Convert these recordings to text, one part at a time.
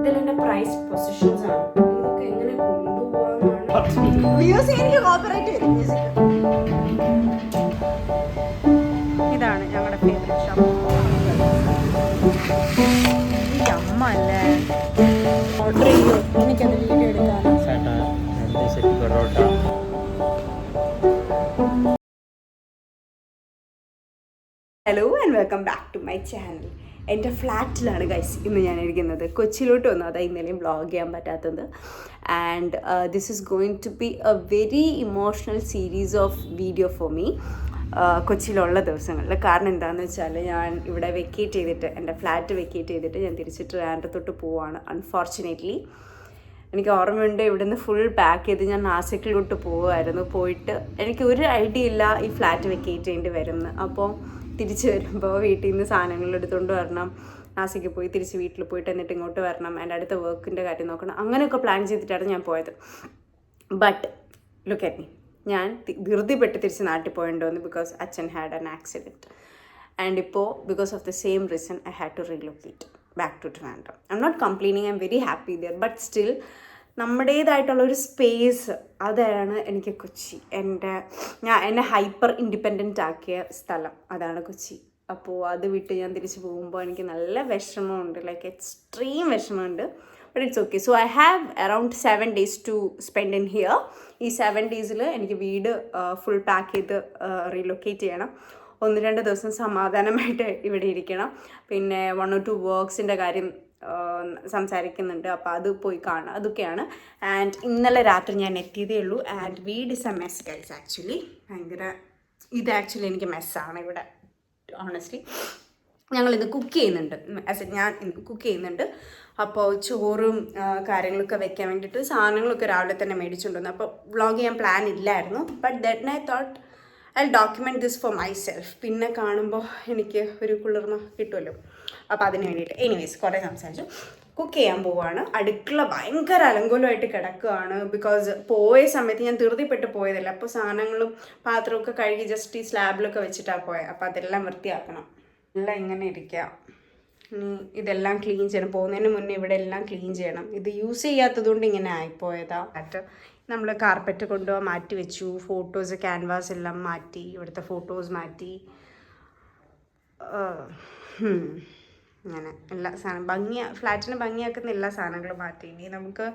ഇതെല്ലാം എൻ്റെ price positions ആണ്. ഇതൊക്കെ എങ്ങനെ കൊണ്ടുപോകാന്നാണ്. മ്യൂസിക് എനിക്ക് കോപ്പറേറ്റ് വരും. മ്യൂസിക് ഇതാണ് ഞങ്ങളുടെ ഫേവറേറ്റ് ഷോപ്പ്. എനിക്ക് അമ്മ അല്ലേ ഓർഡർ ചെയ്യോ? എനിക്കത് വീഡിയോ എടുക്കാൻ. Hello and welcome back to my channel. എൻ്റെ ഫ്ലാറ്റിലാണ് ഗൈസ് ഇന്ന് ഞാൻ ഇരിക്കുന്നത്. കൊച്ചിയിലോട്ട് വന്നു, അതാ ഇന്നലെയും വ്ളോഗ് ചെയ്യാൻ പറ്റാത്തത്. And this is going to be a very emotional series of video for me കൊച്ചിയിലുള്ള ദിവസങ്ങളിൽ. കാരണം എന്താണെന്ന് വെച്ചാൽ ഞാൻ ഇവിടെ വെക്കേറ്റ് ചെയ്തിട്ട്, എൻ്റെ ഫ്ലാറ്റ് വെക്കേറ്റ് ചെയ്തിട്ട് ഞാൻ തിരിച്ചിട്ട് ട്രിവാൻഡ്രത്തോട്ട് പോവാണ്. അൺഫോർച്ചുനേറ്റ്ലി എനിക്ക് ഓർമ്മയുണ്ട്, ഇവിടുന്ന് ഫുൾ പാക്ക് ചെയ്ത് ഞാൻ നാസിക്കിലോട്ട് പോവുമായിരുന്നു. പോയിട്ട് എനിക്ക് ഒരു ഐഡിയ ഇല്ല ഈ ഫ്ലാറ്റ് വെക്കേറ്റ് ചെയ്യേണ്ടി വരുമെന്ന്. അപ്പോൾ തിരിച്ച് വരുമ്പോൾ വീട്ടിൽ നിന്ന് സാധനങ്ങൾ എടുത്തുകൊണ്ട് വരണം, നാസിക്ക് പോയി തിരിച്ച് വീട്ടിൽ പോയിട്ട് എന്നിട്ട് ഇങ്ങോട്ട് വരണം, എൻ്റെ അടുത്ത വർക്കിൻ്റെ കാര്യം നോക്കണം. അങ്ങനെയൊക്കെ പ്ലാൻ ചെയ്തിട്ടാണ് ഞാൻ പോയത്. ബട്ട് ലുക്ക് അറ്റ് മീ, ഞാൻ ധൃതിപ്പെട്ട് തിരിച്ച് നാട്ടിൽ പോയിട്ടുണ്ടോന്ന്, ബിക്കോസ് അച്ഛൻ ഹാഡ് ആൻ ആക്സിഡൻറ്റ്. ആൻഡ് ഇപ്പോൾ because of the same reason I had to relocate back to Trivandrum. I'm not complaining, I'm very happy there. But still നമ്മുടേതായിട്ടുള്ളൊരു space, അതാണ് എനിക്ക് കൊച്ചി. എന്നെ ഹൈപ്പർ ഇൻഡിപെൻഡൻ്റ് ആക്കിയ സ്ഥലം അതാണ് കൊച്ചി. അപ്പോൾ അത് വിട്ട് ഞാൻ തിരിച്ച് പോകുമ്പോൾ എനിക്ക് നല്ല വിഷമമുണ്ട്, ലൈക്ക് എക്സ്ട്രീം വിഷമമുണ്ട്. But it's okay. So I have around 7 days to spend in here. ഈ 7 days എനിക്ക് വീട് ഫുൾ പാക്ക് ചെയ്ത് റീലൊക്കേറ്റ് ചെയ്യണം. 1-2 ദിവസം സമാധാനമായിട്ട് ഇവിടെ ഇരിക്കണം. പിന്നെ 1 or 2 വർക്ക്സിൻ്റെ കാര്യം സംസാരിക്കുന്നുണ്ട്, അപ്പോൾ അത് പോയി കാണാം. അതൊക്കെയാണ്. ആൻഡ് ഇന്നലെ രാത്രി ഞാൻ എത്തിയതേ ഉള്ളൂ. ആൻഡ് വീട് is a mess guys. Actually ഇത് ആക്ച്വലി എനിക്ക് മെസ്സാണ് ഇവിടെ, ഓണസ്റ്റ്ലി. ഞങ്ങളിന്ന് കുക്ക് ചെയ്യുന്നുണ്ട്, ഞാൻ ഇന്ന് കുക്ക് ചെയ്യുന്നുണ്ട്. അപ്പോൾ ചോറും കാര്യങ്ങളൊക്കെ വെക്കാൻ വേണ്ടിയിട്ട് സാധനങ്ങളൊക്കെ രാവിലെ തന്നെ മേടിച്ചുകൊണ്ടുവന്നു. അപ്പോൾ വ്ളോഗ് ചെയ്യാൻ പ്ലാൻ ഇല്ലായിരുന്നു. But then I thought I document this for my self. പിന്നെ കാണുമ്പോൾ എനിക്ക് ഒരു കുളിർമ കിട്ടുമല്ലോ, അപ്പോൾ അതിന് വേണ്ടിയിട്ട്. എനിവേസ് കുറേ സംസാരിച്ചു. കുക്ക് ചെയ്യാൻ പോവുകയാണ്. അടുക്കള ഭയങ്കര അലങ്കോലമായിട്ട് കിടക്കുകയാണ്. ബിക്കോസ് പോയ സമയത്ത് ഞാൻ ധൃതിപ്പെട്ട് പോയതല്ല. അപ്പോൾ സാധനങ്ങളും പാത്രമൊക്കെ കഴുകി ജസ്റ്റ് ഈ സ്ലാബിലൊക്കെ വെച്ചിട്ടാണ് പോയത്. അപ്പോൾ അതെല്ലാം വൃത്തിയാക്കണം. എല്ലാം ഇങ്ങനെ ഇരിക്കുക. ഇതെല്ലാം ക്ലീൻ ചെയ്യണം. പോകുന്നതിന് മുന്നേ ഇവിടെ എല്ലാം ക്ലീൻ ചെയ്യണം. ഇത് യൂസ് ചെയ്യാത്തത് കൊണ്ട് ഇങ്ങനെ ആയിപ്പോയതാ. നമ്മൾ കാർപ്പറ്റ് കൊണ്ടുപോകാൻ മാറ്റി വെച്ചു. ഫോട്ടോസ്, ക്യാൻവാസ് എല്ലാം മാറ്റി, ഇവിടുത്തെ ഫോട്ടോസ് മാറ്റി. അങ്ങനെ എല്ലാ സാധനം ഫ്ലാറ്റിന് ഭംഗിയാക്കുന്ന എല്ലാ സാധനങ്ങളും മാറ്റി. ഇനി നമുക്ക്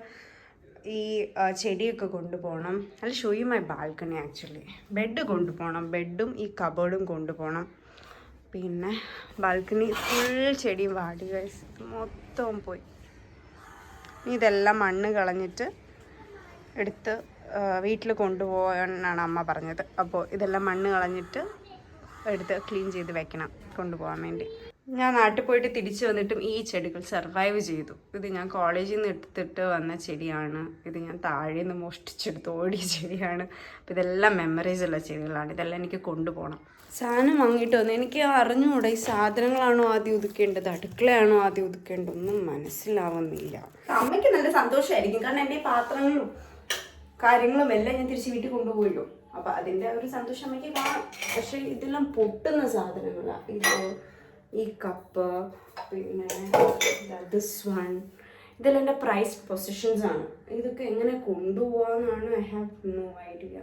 ഈ ചെടിയൊക്കെ കൊണ്ടുപോകണം. അല്ല, show you my balcony actually. Bed കൊണ്ടുപോകണം, ബെഡും ഈ കബോർഡും കൊണ്ടുപോകണം. പിന്നെ ബാൽക്കണി ഫുൾ ചെടിയും വാടി ഗൈസ്, മൊത്തവും പോയി. ഇതെല്ലാം മണ്ണ് കളഞ്ഞിട്ട് എടുത്ത് വീട്ടിൽ കൊണ്ടുപോകാനാണ് അമ്മ പറഞ്ഞത്. അപ്പോൾ ഇതെല്ലാം മണ്ണ് കളഞ്ഞിട്ട് എടുത്ത് ക്ലീൻ ചെയ്ത് വെക്കണം കൊണ്ടുപോകാൻ വേണ്ടി. ഞാൻ നാട്ടിൽ പോയിട്ട് തിരിച്ചു വന്നിട്ടും ഈ ചെടികൾ സർവൈവ് ചെയ്തു. ഇത് ഞാൻ കോളേജിൽ നിന്ന് എടുത്തിട്ട് വന്ന ചെടിയാണ്. ഇത് ഞാൻ താഴെ നിന്ന് മോഷ്ടിച്ചെടുത്ത് ഓടിയ ചെടിയാണ്. അപ്പോൾ ഇതെല്ലാം മെമ്മറീസ് ഉള്ള ചെടികളാണ്. ഇതെല്ലാം എനിക്ക് കൊണ്ടുപോകണം. സാധനം വാങ്ങിയിട്ട് വന്നു. എനിക്ക് അറിഞ്ഞുകൂടാ ഈ സാധനങ്ങളാണോ ആദ്യം ഒതുക്കേണ്ടത്, അടുക്കളയാണോ ആദ്യം ഒതുക്കേണ്ടത്, ഒന്നും മനസ്സിലാവുന്നില്ല. അമ്മയ്ക്ക് നല്ല സന്തോഷമായിരിക്കും, കാരണം എൻ്റെ പാത്രങ്ങളും കാര്യങ്ങളും എല്ലാം ഞാൻ തിരിച്ച് വീട്ടിൽ കൊണ്ടുപോയല്ലോ. അപ്പോൾ അതിൻ്റെ ഒരു സന്തോഷം അമ്മയ്ക്ക് കാണാം. പക്ഷേ ഇതെല്ലാം പൊട്ടുന്ന സാധനങ്ങളാണ്. ഇത് ഈ കപ്പ്, പിന്നെ ദിസ് വൺ, ഇതെല്ലാം എൻ്റെ പ്രൈസ് പൊസിഷൻസ് ആണ്. ഇതൊക്കെ എങ്ങനെ കൊണ്ടുപോകാമെന്നാണ് ഐ ഹാവ് നോ ഐഡിയ.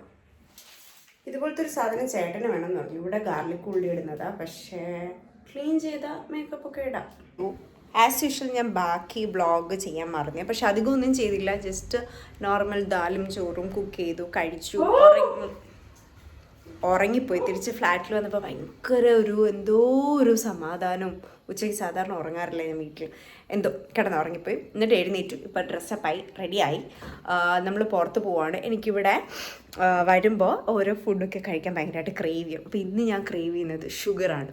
ഇതുപോലത്തെ ഒരു സാധനം ചേട്ടന് വേണമെന്ന് പറഞ്ഞു. ഇവിടെ ഗാർലിക് ഉള്ളി ഇടുന്നതാണ്, പക്ഷേ ക്ലീൻ ചെയ്ത മേക്കപ്പ് ഒക്കെ ഇടാം. ആസ് യൂഷ്വൽ ഞാൻ ബാക്കി വ്ളോഗ് ചെയ്യാൻ മറന്നു, പക്ഷെ അധികം ഒന്നും ചെയ്തില്ല. ജസ്റ്റ് നോർമൽ ദാലും ചോറും കുക്ക് ചെയ്തു, കഴിച്ചു, ഉറങ്ങിപ്പോയി. തിരിച്ച് ഫ്ലാറ്റിൽ വന്നപ്പോൾ ഭയങ്കര എന്തോ ഒരു സമാധാനവും. ഉച്ചയ്ക്ക് സാധാരണ ഉറങ്ങാറില്ല ഞാൻ വീട്ടിൽ. എന്തോ കിടന്നുറങ്ങിപ്പോയി. എന്നിട്ട് എഴുന്നേറ്റു. ഇപ്പോൾ ഡ്രസ്സപ്പായി റെഡിയായി നമ്മൾ പുറത്ത് പോവാണ്. എനിക്കിവിടെ വരുമ്പോൾ ഓരോ ഫുഡൊക്കെ കഴിക്കാൻ ഭയങ്കരമായിട്ട് ക്രേവ് ചെയ്യും. അപ്പോൾ ഇന്ന് ഞാൻ ക്രേവ് ചെയ്യുന്നത് ഷുഗറാണ്,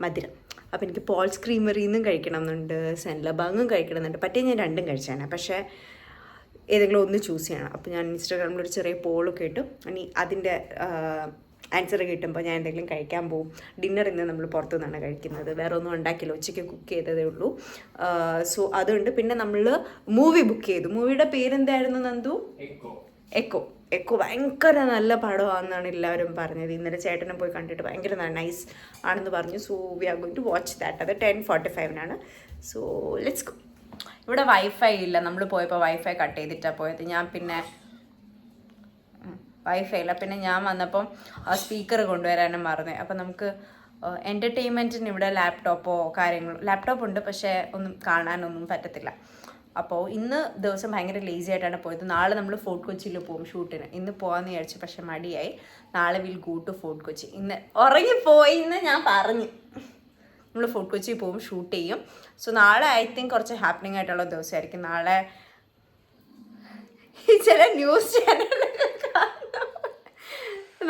മധുരം. അപ്പോൾ എനിക്ക് പോൾസ് ക്രീമറിയിൽ നിന്നും കഴിക്കണം എന്നുണ്ട്, സെൻലബാങ്ങും കഴിക്കണം എന്നുണ്ട്. പറ്റേ ഞാൻ രണ്ടും കഴിച്ചാണ്, പക്ഷേ ഏതെങ്കിലും ഒന്ന് ചൂസ് ചെയ്യണം. അപ്പോൾ ഞാൻ ഇൻസ്റ്റാഗ്രാമിലൊരു ചെറിയ പോളൊക്കെ ഇട്ടു. ഇനി അതിൻ്റെ ആൻസർ കിട്ടുമ്പോൾ ഞാൻ എന്തെങ്കിലും കഴിക്കാൻ പോകും. ഡിന്നർ ഇന്ന് നമ്മൾ പുറത്തുനിന്നാണ് കഴിക്കുന്നത്, വേറെ ഒന്നും ഉണ്ടാക്കില്ല, ഉച്ചയ്ക്ക് കുക്ക് ചെയ്തതേ ഉള്ളൂ. സോ അതുകൊണ്ട് പിന്നെ നമ്മൾ മൂവി ബുക്ക് ചെയ്തു. മൂവിയുടെ പേരെന്തായിരുന്നു നന്ദു? എക്കോ ഭയങ്കര നല്ല പടമാണെന്നാണ് എല്ലാവരും പറഞ്ഞത്. ഇന്നലെ ചേട്ടനെ പോയി കണ്ടിട്ട് ഭയങ്കര നൈസ് ആണെന്ന് പറഞ്ഞു. So we are going to watch that. അത് 10:45 സോ ലെറ്റ്സ് ഗോ. ഇവിടെ വൈഫൈ ഇല്ല. നമ്മൾ പോയപ്പോൾ വൈഫൈ കട്ട് ചെയ്തിട്ടാണ് പോയത്. ഞാൻ പിന്നെ വൈഫൈ ഇല്ല. പിന്നെ ഞാൻ വന്നപ്പം സ്പീക്കർ കൊണ്ടുവരാനും മറന്നേ. അപ്പം നമുക്ക് എൻ്റർടൈൻമെൻറ്റിന് ഇവിടെ ലാപ്ടോപ്പോ ലാപ്ടോപ്പ് ഉണ്ട്, പക്ഷേ ഒന്നും കാണാനൊന്നും പറ്റത്തില്ല. അപ്പോൾ ഇന്ന് ദിവസം ഭയങ്കര ലേസി ആയിട്ടാണ് പോയത്. നാളെ നമ്മൾ ഫോർട്ട് കൊച്ചിയിൽ പോകും ഷൂട്ടിന്. ഇന്ന് പോകാമെന്ന് വിചാരിച്ചു, പക്ഷെ മടിയായി. നാളെ will go to Fort Kochi. ഇന്ന് ഉറങ്ങിപ്പോയി. ഇന്ന് ഞാൻ പറഞ്ഞു നമ്മൾ ഫോർട്ട് കൊച്ചി പോകും, ഷൂട്ട് ചെയ്യും. സോ നാളെ ഐ തിങ്ക് കുറച്ച് ഹാപ്പനിങ് ആയിട്ടുള്ള ദിവസമായിരിക്കും. നാളെ ചില ന്യൂസ് ചാനലൊക്കെ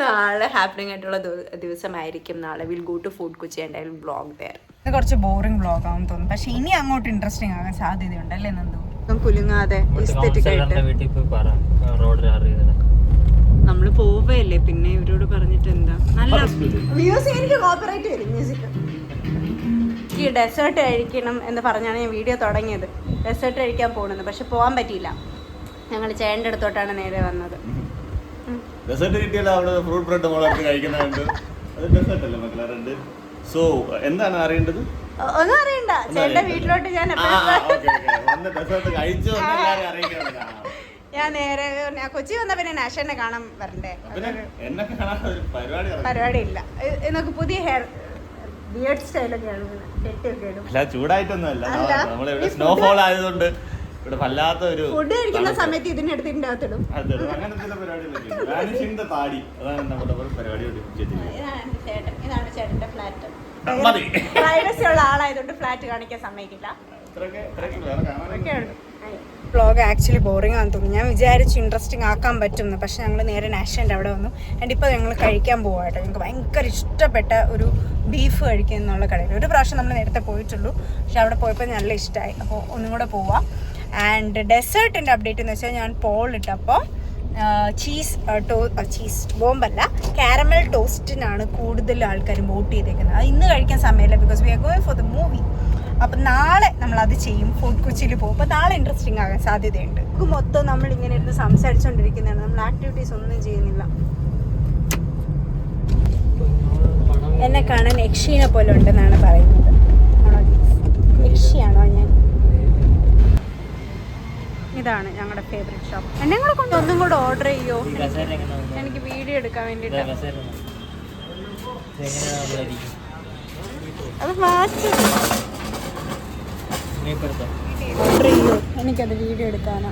നാളെ ഹാപ്പനിങ് ആയിട്ടുള്ള ദിവസമായിരിക്കും. നാളെ will go to Fort Kochi and I will vlog there. ഇത് കുറച്ച് ബോറിംഗ് വ്ളോഗ് ആവും തോന്നുന്നു, പക്ഷെ ഇനി അങ്ങോട്ട് ഇൻട്രസ്റ്റിംഗ് ആകാൻ സാധ്യതയുണ്ട് അല്ലേ നന്ദു? കുലുങ്ങാതെ നമ്മള് പോവല്ലേ, പിന്നെ ഇവരോട് പറഞ്ഞിട്ട് എന്താ. നല്ല മ്യൂസിക് എനിക്ക് കോപ്പറേറ്റ് വരും മ്യൂസിക്. ഈ ഡെസേർട്ട് കഴിക്കണം എന്ന് പറഞ്ഞാണ് ഞാൻ വീഡിയോ തുടങ്ങിയത്. ഡെസേർട്ട് കഴിക്കാൻ പോകുന്നത്, പക്ഷെ പോകാൻ പറ്റിയില്ല. ഞങ്ങൾ ചേട്ടൻ്റെ അടുത്തോട്ടാണ് നേരെ വന്നത്. ഡെസേർട്ട് കിട്ടിയാൽ അവിടെ ഫ്രൂട്ട് ബ്രെഡ് മോളെടുത്ത് കഴിക്കുന്നുണ്ട്. അത് ഡെസേർട്ട് അല്ലേ മക്കളെ റെഡ്? സോ എന്താണ് അറിയേണ്ടത്? ഒന്നും അറിയണ്ട, ചേട്ടൻ്റെ വീട്ടിലോട്ട് ഞാൻ ഡെസേർട്ട് കഴിച്ചു ഞാൻ നേരെ കൊച്ചി വന്ന പിന്നെ നാഷനെ കാണാൻ വരണ്ടേ? എന്നെ കാണാൻ പരിപാടി ഇല്ല. നമുക്ക് പുതിയ ഹെയർ ബിയർഡ് സ്റ്റൈലൊക്കെയാണ്. അല്ല, ചൂടായിട്ടൊന്നും അല്ല. നമ്മളിവിടെ സ്നോഫോൾ ആയതുകൊണ്ട് ഇവിടെ വല്ലാത്ത ഒരു ഫുഡ് കഴിക്കുന്ന സമയത്ത് ഇതിന്റെ അടുത്തിന്റെ അകത്തിടും. അങ്ങനത്തെ പരിപാടി താടി, അതാണ് നമ്മുടെ പരിപാടി. ഇതാണ് ചേട്ടന്റെ ഫ്ലാറ്റ്. പ്രൈവസി ഉള്ള ആളായതുകൊണ്ട് ഫ്ലാറ്റ് കാണിക്കാൻ സമ്മതിക്കില്ല. വ്ളോഗ് ആക്ച്വലി ബോറിംഗ് ആണെന്ന് തോന്നുന്നു. ഞാൻ വിചാരിച്ചു ഇൻട്രസ്റ്റിംഗ് ആക്കാൻ പറ്റുമെന്ന്, പക്ഷെ ഞങ്ങൾ നേരെ നാഷൻ്റെ അവിടെ വന്നു. ആൻഡ് ഇപ്പോൾ ഞങ്ങൾ കഴിക്കാൻ പോകാം കേട്ടോ. ഞങ്ങൾക്ക് ഭയങ്കര ഇഷ്ടപ്പെട്ട ഒരു ബീഫ് കഴിക്കുക എന്നുള്ള കടയിൽ ഒരു പ്രാവശ്യം നമ്മൾ നേരത്തെ പോയിട്ടുള്ളൂ, പക്ഷെ അവിടെ പോയപ്പോൾ നല്ല ഇഷ്ടമായി. അപ്പോൾ ഒന്നും കൂടെ പോവാം. ആൻഡ് ഡെസേർട്ടിൻ്റെ അപ്ഡേറ്റ് എന്ന് വെച്ചാൽ ഞാൻ പോൾ ഇട്ടപ്പോൾ ചീസ് ബോംബല്ല, കാരമൽ ടോസ്റ്റിനാണ് കൂടുതൽ ആൾക്കാർ വോട്ട് ചെയ്തേക്കുന്നത്. അത് ഇന്ന് കഴിക്കാൻ സമയമില്ല, because we are going for the movie. അപ്പം നാളെ നമ്മളത് ചെയ്യും, ഫോർട്ട് കൊച്ചിയിൽ പോകും. അപ്പോൾ നാളെ ഇൻട്രസ്റ്റിംഗ് ആകാൻ സാധ്യതയുണ്ട്. നമുക്ക് മൊത്തം നമ്മളിങ്ങനെ ഇരുന്ന് സംസാരിച്ചുകൊണ്ടിരിക്കുന്നതാണ്, നമ്മൾ ആക്ടിവിറ്റീസ് ഒന്നും ചെയ്യുന്നില്ല. എന്നെ കാണാൻ യക്ഷീനെ പോലെ ഉണ്ടെന്നാണ് പറയുന്നത്. ആണോ യക്ഷിയാണോ ഞാൻ? ഇതാണ് ഞങ്ങളുടെ ഫേവറേറ്റ് ഷോപ്പ്. എന്നെ കൂടെ കൊണ്ട് ഒന്നും കൂടെ ഓർഡർ ചെയ്യോ? എനിക്ക് വീഡിയോ എടുക്കാൻ വേണ്ടിയിട്ട്. അത് ഫാസ്റ്റ് ഓർഡർ ചെയ്യോ? എനിക്കത് വീഡിയോ എടുക്കാനാ.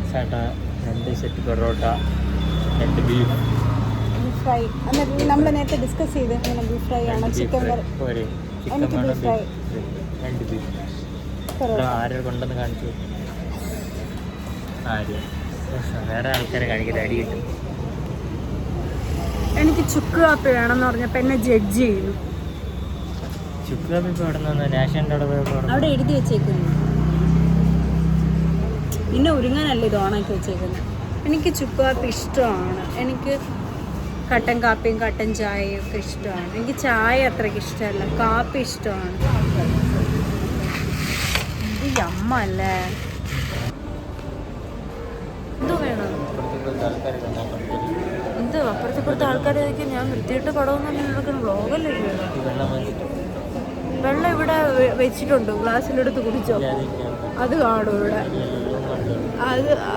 2 സെറ്റ് പൊറോട്ട, 2 ബീഫ് ഫ്രൈ. എന്നിട്ട് നമ്മൾ നേരത്തെ ഡിസ്കസ് ചെയ്ത് ഇങ്ങനെ ബീഫ് ഫ്രൈ ആണോ ചിക്കൻ കറി? എനിക്ക് ബീഫ് ഫ്രൈ, 2 ബീഫ്. ആരെ കൊണ്ടെന്ന് കാണിച്ചു? വേറെ ആൾക്കാരെ കാണിക്കൽ അടി കിട്ടും. എനിക്ക് ചുക്ക് കാപ്പി വേണമെന്ന് പറഞ്ഞപ്പോൾ എന്നെ ജഡ്ജ് ചെയ്യുന്നു. ചുക്ക് കാപ്പി ഇപ്പോൾ അവിടെ നിന്ന് നാഷൻ്റെ അവിടെ എഴുതി വെച്ചേക്കുന്നു. പിന്നെ ഉരുങ്ങാനല്ലേ ഇത് ഓണാക്കി വെച്ചേക്കുന്നത്. എനിക്ക് ചുക്ക് കാപ്പി ഇഷ്ടമാണ്. എനിക്ക് കട്ടൻ കാപ്പിയും കട്ടൻ ചായയും ഒക്കെ ഇഷ്ടമാണ്. എനിക്ക് ചായ അത്രയ്ക്ക് ഇഷ്ടമല്ല, കാപ്പി ഇഷ്ടമാണ്. ഈ അമ്മ അല്ലേ എന്തോ വേണം? എന്ത് അപ്പുറത്തെ ആൾക്കാരൊക്കെ ഞാൻ വൃത്തിയിട്ട് പടമൊന്നും നടക്കുന്ന വ്ളോഗല്ലേ? വെള്ളം ഇവിടെ വെച്ചിട്ടുണ്ടോ? ഗ്ലാസ്സിലെടുത്ത് കുടിച്ചോ? അത് കാണും ഇവിടെ.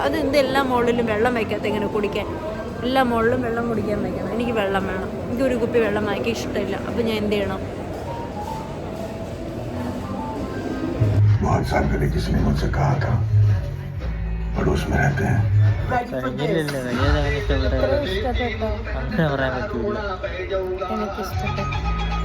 അതെന്ത് എല്ലാ മുകളിലും വെള്ളം വയ്ക്കാത്ത എങ്ങനെ കുടിക്കാൻ? എല്ലാ മുകളിലും വെള്ളം കുടിക്കാൻ വയ്ക്കണം. എനിക്ക് വെള്ളം വേണം. എനിക്ക് ഒരു കുപ്പി വെള്ളം വാങ്ങിക്കാൻ ഇഷ്ടമില്ല. അപ്പം ഞാൻ എന്ത് ചെയ്യണം? അങ്ങനെ പറയാൻ പറ്റൂല. എനിക്കിഷ്ടപ്പെട്ടു.